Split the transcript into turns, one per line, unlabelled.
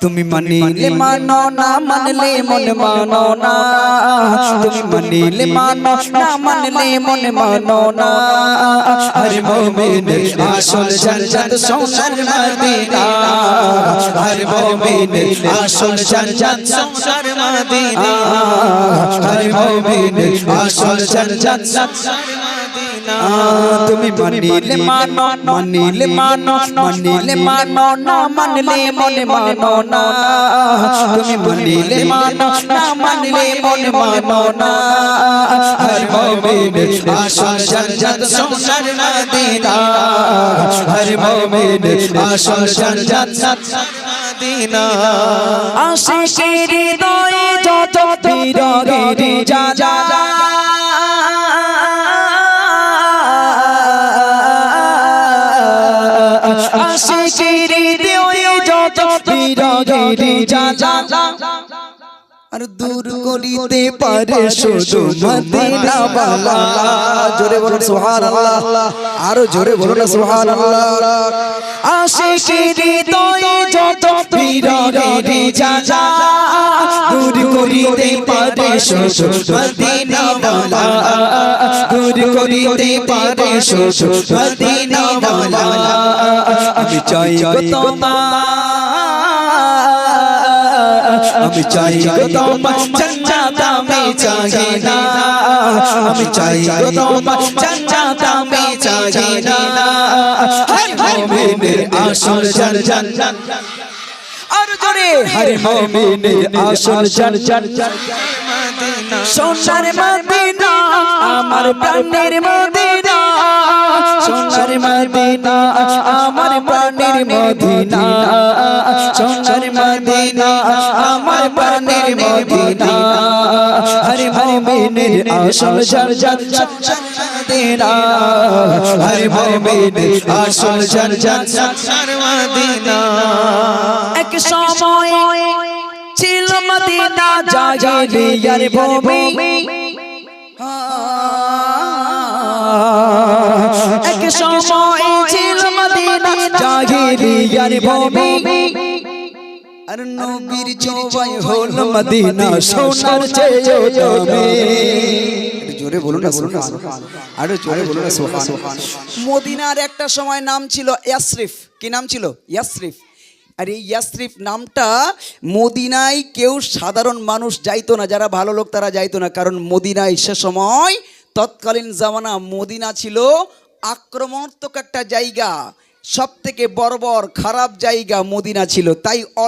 তুমি মানিলে মানো না মানলে মন মানো না, তুমি মানিলে মানো না মানলে মন মানো না। হর মুমিনের আসল জান্নাত সোনার মদিনা, হর মুমিনের আসল জান্নাত সোনার মদিনা, হর মুমিনের আসল জান্নাত সোনার মদিনা। তুমি মানিলে মানো মানিলে মানো মানিলে মানো না মানলে মন মানো না, তুমি মানিলে মানো না মানলে মন মানো না। হর মুমিনের আসল জান্নাত সোনার মদিনা, হর মুমিনের আসল জান্নাত সোনার মদিনা। আশিকের হৃদয়ে যত বিরহের জ্বালা, আশিকের হৃদয়ে যত বিরহের জ্বালা, আর দূর করিতে পারে শুধু মদিনা বালা। জোরে বলুন সুবহানাল্লাহ, আরো জোরে বলুন সুবহানাল্লাহ। আশিকের হৃদয়ে যত বিরহের জ্বালা, দূর করিতে পারে শুধু মদিনা বালা, দূর করিতে পারে শুধু মদিনা বালা। আমি চাই গো আমি চাই গো তোমার জান্নাত আমি চাই না, আমি চাই গো তোমার জান্নাত আমি চাই না। হর মুমিনের আসল জান্নাত, আর জোরে হর মুমিনের আসল জান্নাত সোনার মদিনা, আমার প্রাণের মদিনা, সোনার মদিনা আমার প্রাণের মদিনা, সোনার মদিনা আমার প্রাণের মদিনা। হর মুমিনের আসল জান্নাত মদিনা, হর মুমিনের আসল জান্নাত মদিনা। এক সময় ছিল মদিনা জাহেলিয়ার ভূমি, এক সময় ছিল মদিনা জাহেলিয়ার ভূমি, আর নবীর জবাই হলো মদিনা সোনার চেয়েও দামি। জোরে বলুন না সুবহানাল্লাহ, আরো জোরে বলুন না সুবহানাল্লাহ। মদিনার একটা সময় নাম ছিল ইয়াসরিফ। কি নাম ছিল? ইয়াসরিফ। আর এই ইয়াসরিফ নামটা মদিনায় কেউ সাধারণ মানুষ যাইতো না, যারা ভালো লোক তারা যাইতো না, কারণ মদিনায় সে সময় তৎকালীন জামানা মদিনা ছিল আক্রমণাত্মক একটা জায়গা, সব থেকে বর্বর খারাপ জায়গা মদিনা ছিল। তাই